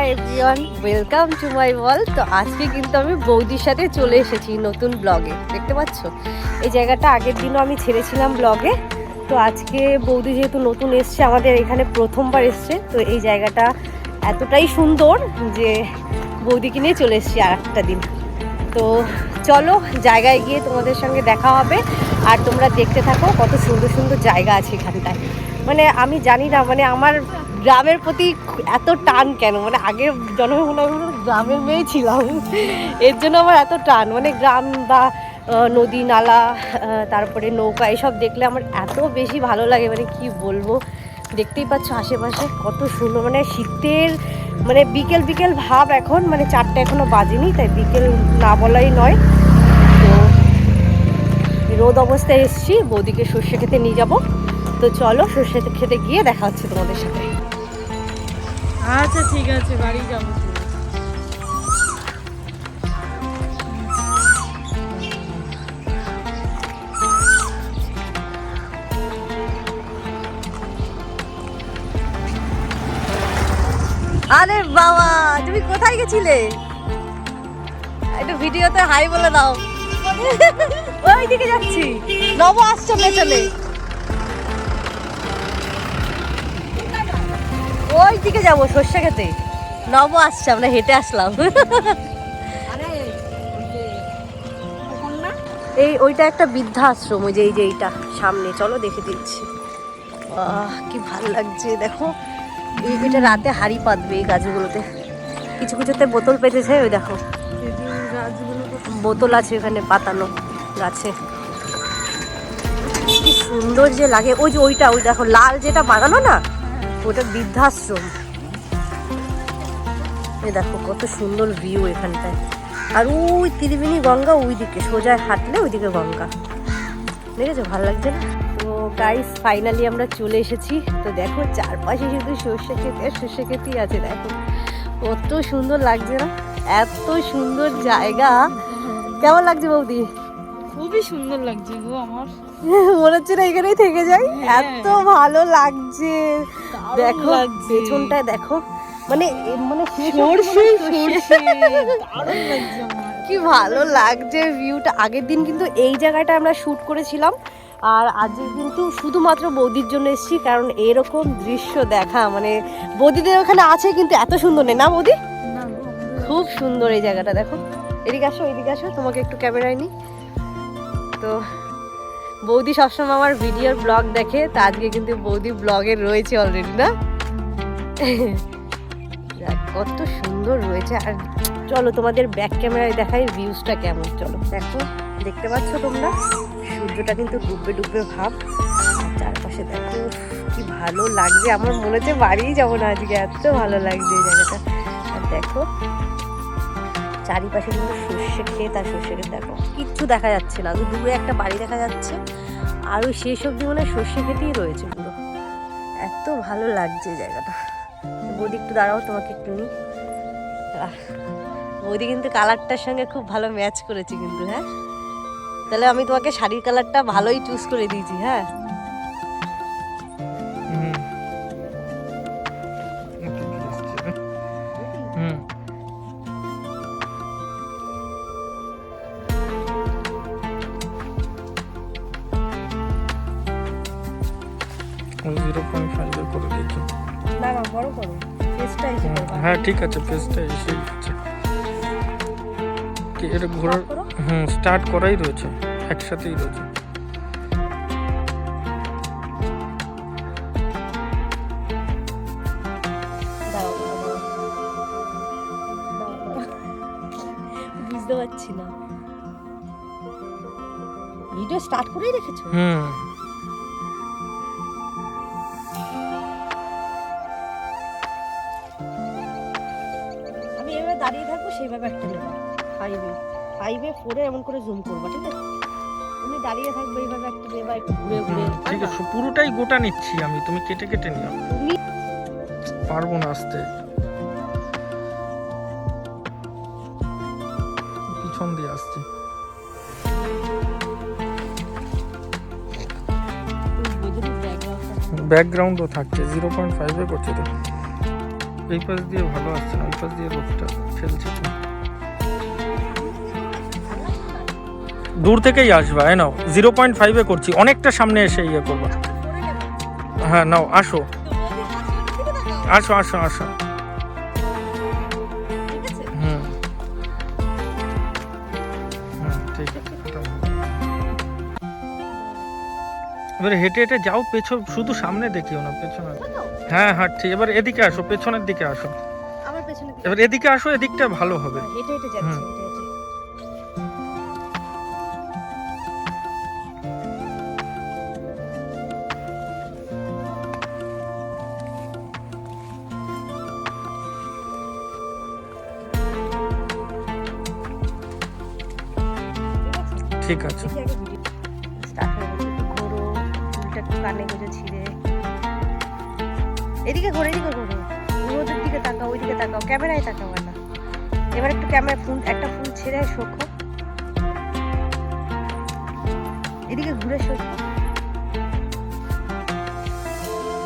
Hi everyone, welcome to my world. তো আজকে কিন্তু আমি বৌদির সাথে চলে এসেছি নতুন ব্লগে। দেখতে পাচ্ছ এই জায়গাটা আগের দিনও আমি ছেড়েছিলাম ব্লগে। তো আজকে বৌদি যেহেতু নতুন এসছে, আমাদের এখানে প্রথমবার এসছে, তো এই জায়গাটা এতটাই সুন্দর যে বৌদিকে নিয়ে চলে এসেছি আর একটা দিন। তো চলো জায়গায় গিয়ে তোমাদের সঙ্গে দেখা হবে, আর তোমরা দেখতে থাকো কত সুন্দর সুন্দর জায়গা আছে এখানটায়। মানে আমি জানি না, মানে আমার গ্রামের প্রতি এত টান কেন, মানে আগের জন্মে মনে হয় গ্রামের মেয়ে ছিলাম, এর জন্য আমার এত টান। মানে গ্রাম বা নদী নালা, তারপরে নৌকা, এসব দেখলে আমার এত বেশি ভালো লাগে, মানে কি বলবো। দেখতেই পাচ্ছ আশেপাশে কত সুন্দর, মানে শীতের মানে বিকেল বিকেল ভাব এখন, মানে 4টা এখনো বাজেনি, তাই বিকেল না বলাই নয়। তো রোদ অবস্থায় এসছি, বৌদিকে সর্ষে খেতে নিয়ে যাবো। তো চলো সর্ষে খেতে গিয়ে দেখা হচ্ছে তোমাদের সাথে। আচ্ছা ঠিক আছে, বাড়ি যাবো। আরে বাবা, তুমি কোথায় গেছিলে? একটু ভিডিওতে হাই বলে দাও। ওই দিকে যাচ্ছি, নব আসছে পেছনে। ওই দিকে যাবো সর্ষে খেতে, নব আসছে, আমরা হেঁটে আসলাম। এই ওইটা একটা বৃদ্ধাশ্রম, ওই যে এই যে এইটা সামনে, চলো দেখে দিচ্ছি। কি ভালো লাগছে দেখো। এটা রাতে হাড়ি পাতবে এই গাছগুলোতে, কিছু কিছুতে বোতল পেতেছে, ওই দেখো বোতল আছে এখানে পাতানো গাছে। কি সুন্দর যে লাগে। ওই যে ওইটা, ওই দেখো লাল যেটা বানানো না, ওটা বৃদ্ধাশ্রম। এই দেখো কত সুন্দর ভিউ এখানটায়। আর ওই ত্রিবেণী গঙ্গা, ওইদিকে সোজা হাঁটলে ওইদিকে গঙ্গা, দেখেছো? ভালো লাগছে না? তো গাইস ফাইনালি আমরা চলে এসেছি। তো দেখো চারপাশে শুধু সর্ষে ক্ষেত, সর্ষে ক্ষেতই আছে। দেখো কত সুন্দর লাগছে না? এত সুন্দর জায়গা। কেমন লাগছে বৌদি? খুবই সুন্দর লাগছে গো আমার। মনে হচ্ছে না এখানেই থেকে যাই, এত ভালো লাগছে। দেখো পেছনটায় দেখো, মানে মানে কি ভালো লাগছে ভিউটা। আগের দিন কিন্তু এই জায়গাটা আমরা শুট করেছিলাম, আর আজকে কিন্তু শুধুমাত্র বৌদির জন্য এসেছি, কারণ এরকম দৃশ্য দেখা মানে বৌদিদের ওখানে আছে কিন্তু এত সুন্দর নেই, না বৌদি? খুব সুন্দর এই জায়গাটা। দেখো এদিকে আসো, এদিকে আসো, তোমাকে একটু ক্যামেরায় নিই। তো বৌদি সবসময় আমার ভিডিওর ব্লগ দেখে, তা আজকে কিন্তু বৌদি ব্লগে রয়েছে অলরেডি, না? কত সুন্দর রয়েছে। আর চলো তোমাদের ব্যাক ক্যামেরায় দেখাই ভিউজটা কেমন। চলো দেখো, দেখতে পাচ্ছ তোমরা সূর্যটা কিন্তু ডুববে ডুববে ভাব। চারপাশে দেখো কি ভালো লাগছে, আমার মনে হচ্ছে বাড়িই যাবো না আজকে, এত ভালো লাগছে এই জায়গাটা। আর দেখো চারিপাশে কিন্তু সর্ষে ক্ষেত, আর সর্ষে ক্ষেত দেখো কিচ্ছু দেখা যাচ্ছে না, দূরে একটা বাড়ি দেখা যাচ্ছে, আর ওই শেষ অব্দি মনে হয় সর্ষে ক্ষেতেই রয়েছে পুরো। এত ভালো লাগছে এই জায়গাটা। বৌদি একটু দাঁড়াও, তোমাকে একটু নিই। বৌদি কিন্তু কালারটার সঙ্গে খুব ভালো ম্যাচ করেছে কিন্তু। হ্যাঁ, তাহলে আমি তোমাকে শাড়ির কালারটা ভালোই চুজ করে দিয়েছি। হ্যাঁ, না না বড় করো, ফেসটা এসে করবা। হ্যাঁ ঠিক আছে, ফেসটা এসে যাচ্ছে। কি এটা ঘোরার? স্টার্ট করাই রয়েছে, একসাথেই রয়েছে। বুঝতে পারছি না, ভিডিও স্টার্ট করেই রেখেছো? আমি এভাবে দাঁড়িয়ে থাকবো, সেইভাবে একটা নেবো। 5-এ 4-এ এমন করে জুম করবা, ঠিক আছে? তুমি দাঁড়িয়ে থাকবে, এইভাবে একটা নেবা, একটু ঘুরে ঘুরে। ঠিক আছে, পুরোটাই গোটা নিচ্ছি আমি, তুমি কেটে কেটে নিও। তুমি পারবো না আসতে, পিছন দিয়ে আসছি। ব্যাকগ্রাউন্ডও থাকছে, 0.5-এ করছে তো। এই পাশ দিয়ে ভালো আসছে না, ওই পাশ দিয়ে রোদটা ফেলছে তো। দূর থেকেই আসবা, নাও 0.5 করছি, অনেকটা সামনে এসে ইয়ে করবা। হ্যাঁ নাও, আসো আসো আসো আসো। হুম হুম, ঠিক আছে। এবারে হেঁটে হেঁটে যাও, পেছন শুধু সামনে দেখিও না, পেছনে। হ্যাঁ হ্যাঁ ঠিক, এবার এদিকে আসো, পেছনের দিকে আসো। আমার পেছনে এবার এদিকে আসো, এদিকটা ভালো হবে। হেঁটে হেঁটে যাচ্ছি, হেঁটে হেঁটে। ঠিক আছে। দেখি আগে ভিডিও স্টার্ট হয়ে গেছে, একটু ঘোরো, চুলটা একটু কানে গুঁজে ছিঁড়ে। এদিকে ঘোরো, এদিকে ঘোরো, রোদের দিকে তাকাও, ওইদিকে তাকাও, ক্যামেরায় তাকাও না। এবার একটু ক্যামেরা ফুল, একটা ফুল ছেড়ে শোকো, এদিকে ঘুরে শোকো,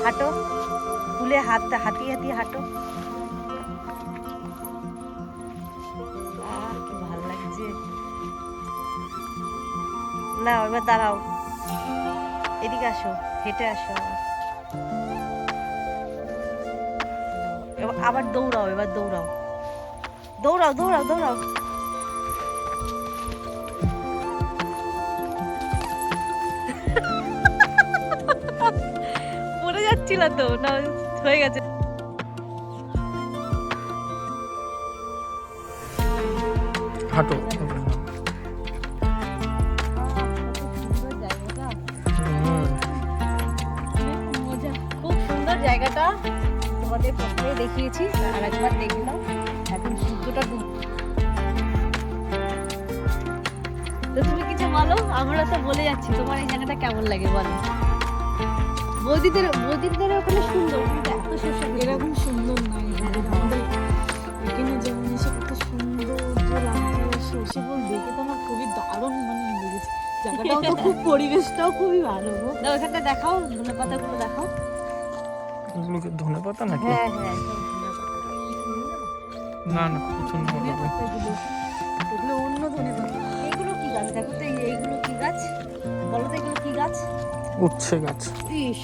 হাঁটো, ফুলে হাতিয়ে হাতিয়ে হাঁটো। কি ভালো লাগছে না। এবার দাঁড়াও, এদিকে আসো, হেঁটে আসো, আবার দৌড়াও, এবার দৌড়াও দৌড়াও দৌড়াও দৌড়াও। পড়ে যাচ্ছিল তো না, হয়ে গেছে। হাঁটো। খুব সুন্দর জায়গাটা, তোমাদের প্রথমে দেখিয়েছি, আর একবার দেখলাম এখন সূর্যটা ডুব। তো তুমি কিছু বলো, আমরা তো বলে যাচ্ছি, তোমার এই জায়গাটা কেমন লাগে বলো। বৌদিদের ওখানে সুন্দর, কিন্তু এত শস্য এরকম সুন্দর নাই আমাদের এখানে, যেমন এসে কত সুন্দর যে লাগছে, সর্ষে ফুল দেখে তো আমার খুবই দারুণ মানে লেগেছে। জায়গাটাও তো খুব, পরিবেশটাও খুবই ভালো গো। না ওখানটা দেখাও, ধনে পাতাগুলো দেখাও। এগুলোকে ধনে পাতা নাকি? হ্যাঁ হ্যাঁ, না না, কিছু না। ধনে পাতাগুলো, এগুলো অন্য ধনে পাতা। এইগুলো কি গাছ দেখো তো, এইগুলো কি গাছ বলো তো, এগুলো কি গাছ? উচ্ছে গাছ। ইস,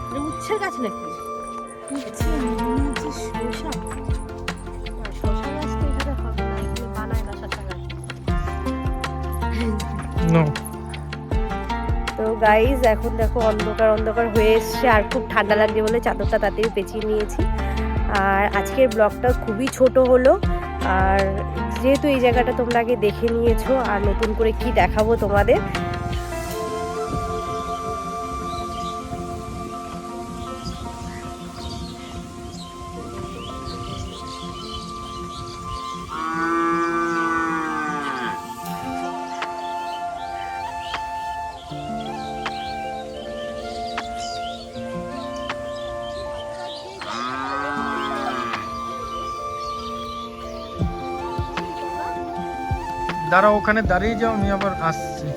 এটা উচ্ছের গাছ নাকি? উচ্ছে মনে হচ্ছে শসা। শশা গাছ তো এখানে হবে না, এখানে বানায় না শশা গাছ। নো। তো গাইজ এখন দেখো অন্ধকার অন্ধকার হয়ে এসছে, আর খুব ঠান্ডা লাগছে বলে চাদরটা তাড়াতাড়ি পেঁচিয়ে নিয়েছি। আর আজকের ব্লগটা খুবই ছোট হলো, আর যেহেতু এই জায়গাটা তোমরা আগে দেখে নিয়েছো, আর নতুন করে কি দেখাবো তোমাদের। দাঁড়াও, ওখানে দাঁড়িয়ে যাও, আমি আবার আসছি।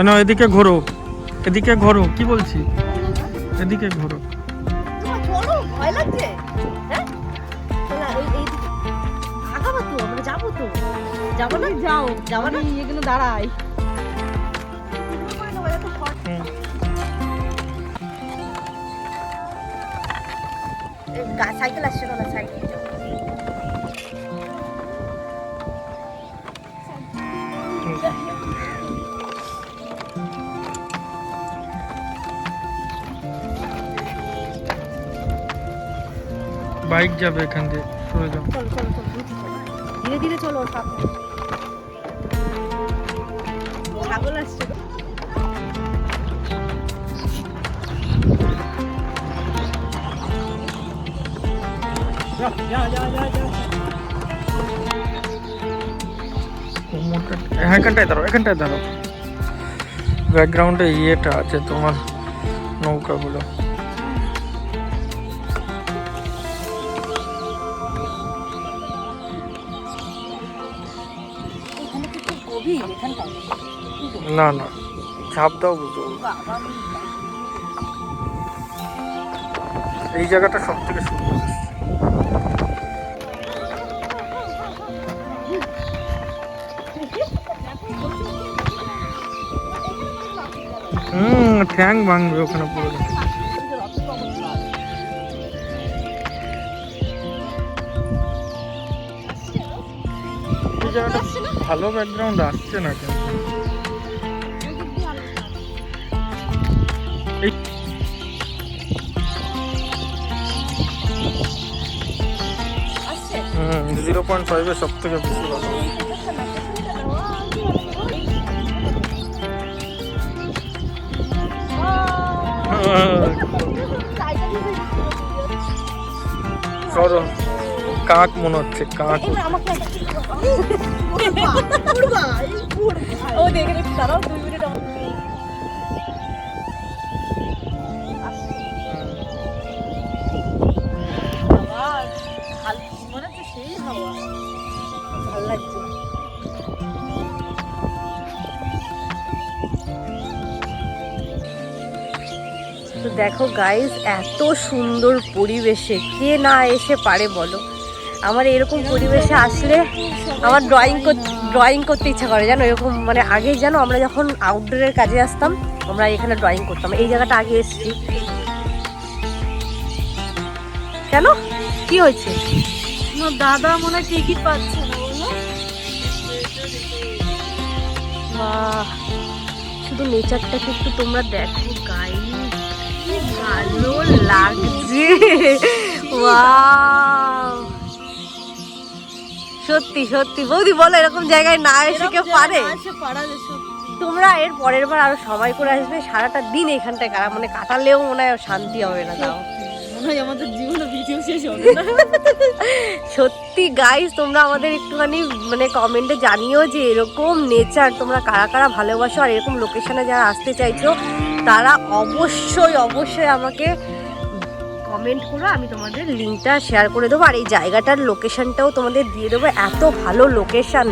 না, এদিকে ঘোরো, এদিকে ঘোরো, কি বলছি, এদিকে ঘোরো। তোমার চলো, ভয় লাগছে? হ্যাঁ না, এই আগাবো তো, আমরা যাবো তো, যাবো না? যাও, যাবো না? আমি এখানে দাঁড়াই। সাইকেল আসছে না, সাইকেল বাইক যাবে এখান দিয়ে, সরে যাও। চলো চলো চলো, ধীরে ধীরে চলো। ছাগল আসছে গো। হ্যাঁ, এখানটায় দাঁড়াও, এখানটায় দাঁড়াও। ব্যাকগ্রাউন্ডে ইয়েটা আছে তোমার নৌকাগুলো। না না ঝাঁপ দাও বুঝো। এই জায়গাটা সব থেকে সুন্দর। ঠ্যাং ভাঙবে ওখানে পুরো। এই জায়গাটা ভালো ব্যাকগ্রাউন্ড আসছে না কিন্তু। এই 0.5 সব থেকে বেশি ভালো। সরো কাক মনে হচ্ছে, কাক। ও দেখে দেখি দাঁড়াও 2 মিনিট। ভালো লাগছে। তো দেখো গাইস, এত সুন্দর পরিবেশে কে না এসে পারে বলো? আমার এরকম পরিবেশে আসলে আমার ড্রয়িং করতে ইচ্ছা করে, জানো। এরকম মানে আগে জানো আমরা যখন আউটডোরের কাজে আসতাম, আমরা এখানে ড্রয়িং করতাম। এই জায়গাটা আগে এসেছি। কেন, কি হয়েছে? দাদা মনে হয় টিকিট পাচ্ছে না, বলো। বাহ, শুধু নেচারটাকে একটু তোমরা দেখো গাইস, কি ভালো লাগছে। ওয়াও, সত্যি সত্যি বৌদি বলো, এরকম জায়গায় না এসে কেউ পারে? তোমরা এর পরের বার আরো সময় করে আসবে, সারাটা দিন এখানটায় মানে কাটালেও মনে হয় শান্তি হবে না। তাও আমাদের জীবনে ভিডিও শেষ হবে না। সত্যি গাইস, তোমরা আমাদের একটুখানি মানে কমেন্টে জানিও যে এরকম নেচার তোমরা কারা কারা ভালোবাসো, আর এরকম লোকেশনে যারা আসতে চাইছো তারা অবশ্যই অবশ্যই আমাকে কমেন্ট করো। আমি তোমাদের লিঙ্কটা শেয়ার করে দেবো, আর এই জায়গাটার লোকেশনটাও তোমাদের দিয়ে দেবো। এত ভালো লোকেশন,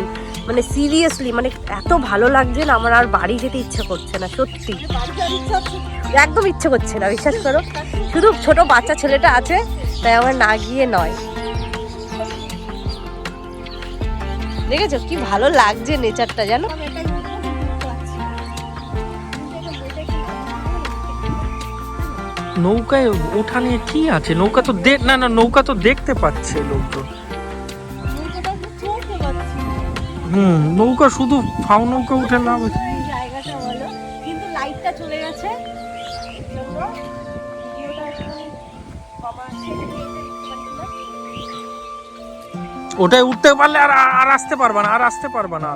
মানে সিরিয়াসলি মানে এত ভালো লাগছে না, আমার আর বাড়ি যেতে ইচ্ছে করছে না। সত্যি একদম ইচ্ছে করছে না, বিশ্বাস করো। শুধু ছোট বাচ্চা ছেলেটা আছে, তাই আমার না গিয়ে নয়। দেখেছো কি ভালো লাগছে নেচারটা, জানো। নৌকায় ওঠা নিয়ে কি আছে? নৌকা তো না না, নৌকা তো দেখতে পাচ্ছে লোকজন। নৌকা শুধু ফাও নৌকা উঠে লাভ আছে। জায়গাটা ভালো, কিন্তু লাইটটা চলে গেছে। ওটাই উঠতে পারলে আর আসতে পারবা না, আর আসতে পারবা না।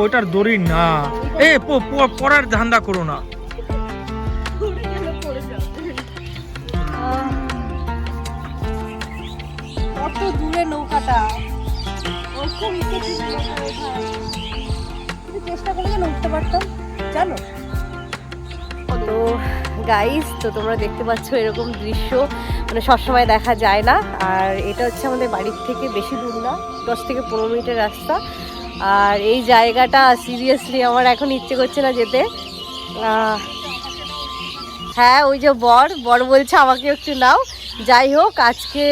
ওটার দড়ি না, এ পড়ার ধান্দা করো না। কত দূরে নৌকাটা, চেষ্টা করে যেন উঠতে পারতাম, জানো। তো গাইস, তো তোমরা দেখতে পাচ্ছ এরকম দৃশ্য মানে সবসময় দেখা যায় না। আর এটা হচ্ছে আমাদের বাড়ির থেকে বেশি দূর না, 10 থেকে 15 মিনিটের রাস্তা। আর এই জায়গাটা সিরিয়াসলি আমার এখন ইচ্ছে করছে না যেতে। হ্যাঁ, ওই যে বর বলছে আমাকে একটু নাও। যাই হোক, আজকে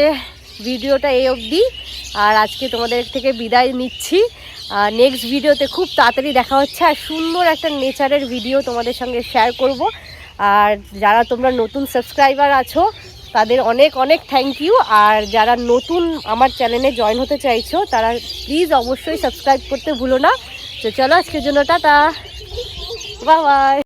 ভিডিওটা এই অবধি, আর আজকে তোমাদের থেকে বিদায় নিচ্ছি। নেক্সট ভিডিওতে খুব তাড়াতাড়ি দেখা হচ্ছে, আর সুন্দর একটা নেচারের ভিডিও তোমাদের সঙ্গে শেয়ার করব। আর যারা তোমরা নতুন সাবস্ক্রাইবার আছো তাদের অনেক অনেক থ্যাংক ইউ। আর যারা নতুন আমার চ্যানেলে জয়েন হতে চাইছো তারা প্লিজ অবশ্যই সাবস্ক্রাইব করতে ভুলো না। তো চলো, আজকের জন্য টাটা, বাই বাই।